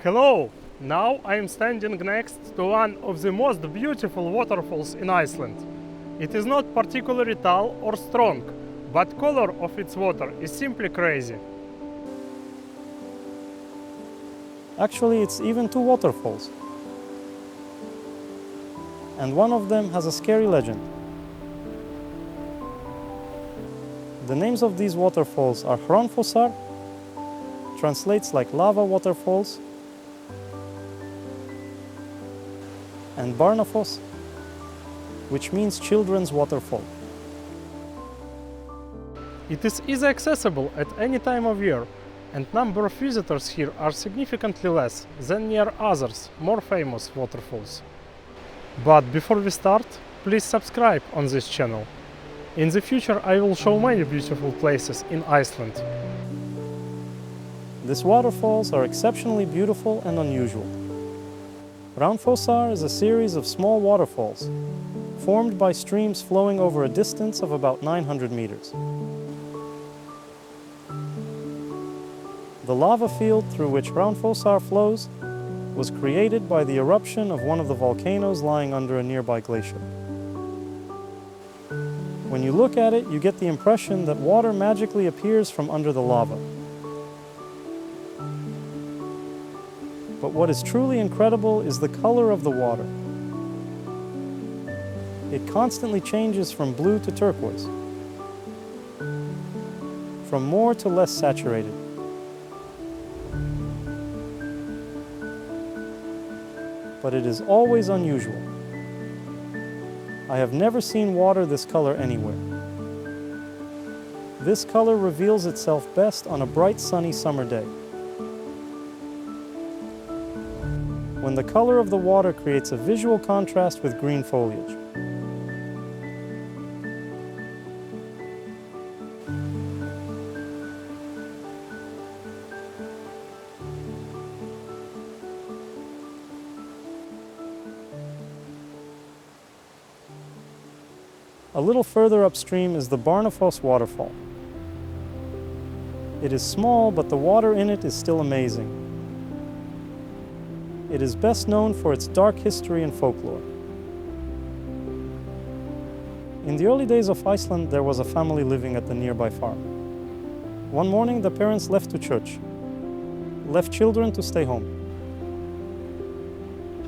Hello! Now I am standing next to one of the most beautiful waterfalls in Iceland. It is not particularly tall or strong, but color of its water is simply crazy. Actually, it's even two waterfalls. And one of them has a scary legend. The names of these waterfalls are Hraunfossar, translates like lava waterfalls, and Barnafoss, which means children's waterfall. It is easy accessible at any time of year, and number of visitors here are significantly less than near others, more famous waterfalls. But before we start, please subscribe on this channel. In the future I will show many beautiful places in Iceland. These waterfalls are exceptionally beautiful and unusual. Hraunfossar is a series of small waterfalls, formed by streams flowing over a distance of about 900 meters. The lava field through which Hraunfossar flows was created by the eruption of one of the volcanoes lying under a nearby glacier. When you look at it, you get the impression that water magically appears from under the lava. But what is truly incredible is the color of the water. It constantly changes from blue to turquoise, from more to less saturated. But it is always unusual. I have never seen water this color anywhere. This color reveals itself best on a bright sunny summer day, when the color of the water creates a visual contrast with green foliage. A little further upstream is the Barnafoss waterfall. It is small, but the water in it is still amazing. It is best known for its dark history and folklore. In the early days of Iceland, there was a family living at the nearby farm. One morning, the parents left to church, left children to stay home.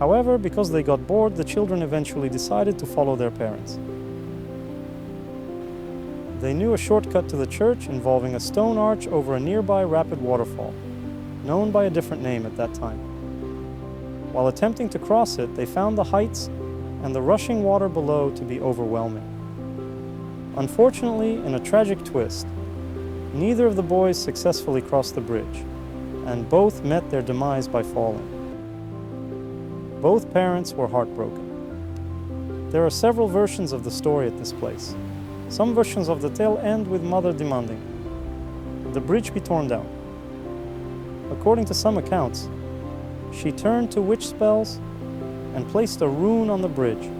However, because they got bored, the children eventually decided to follow their parents. They knew a shortcut to the church involving a stone arch over a nearby rapid waterfall, known by a different name at that time. While attempting to cross it, they found the heights and the rushing water below to be overwhelming. Unfortunately, in a tragic twist, neither of the boys successfully crossed the bridge, and both met their demise by falling. Both parents were heartbroken. There are several versions of the story at this place. Some versions of the tale end with mother demanding the bridge be torn down. According to some accounts, she turned to witch spells and placed a rune on the bridge,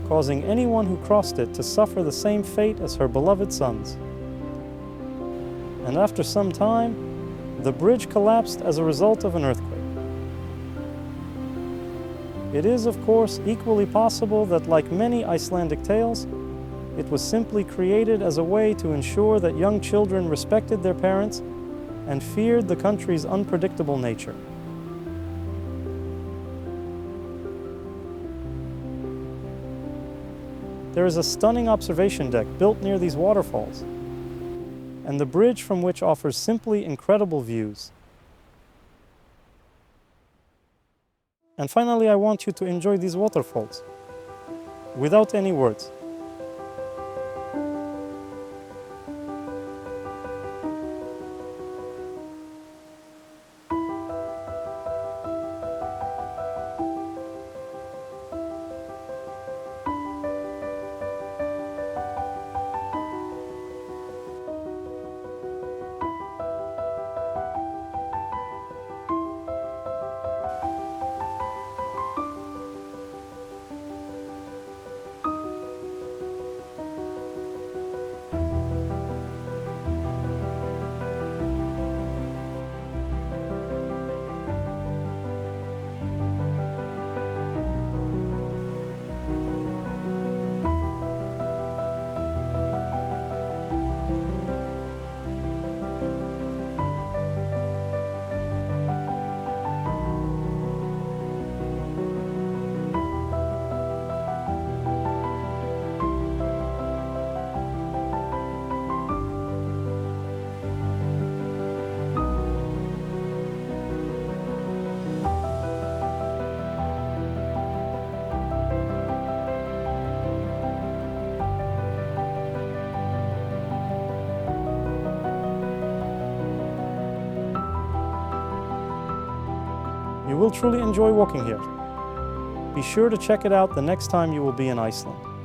causing anyone who crossed it to suffer the same fate as her beloved sons. And after some time, the bridge collapsed as a result of an earthquake. It is, of course, equally possible that, like many Icelandic tales, it was simply created as a way to ensure that young children respected their parents and feared the country's unpredictable nature. There is a stunning observation deck built near these waterfalls, and the bridge from which offers simply incredible views. And finally, I want you to enjoy these waterfalls, without any words. You will truly enjoy walking here. Be sure to check it out the next time you will be in Iceland.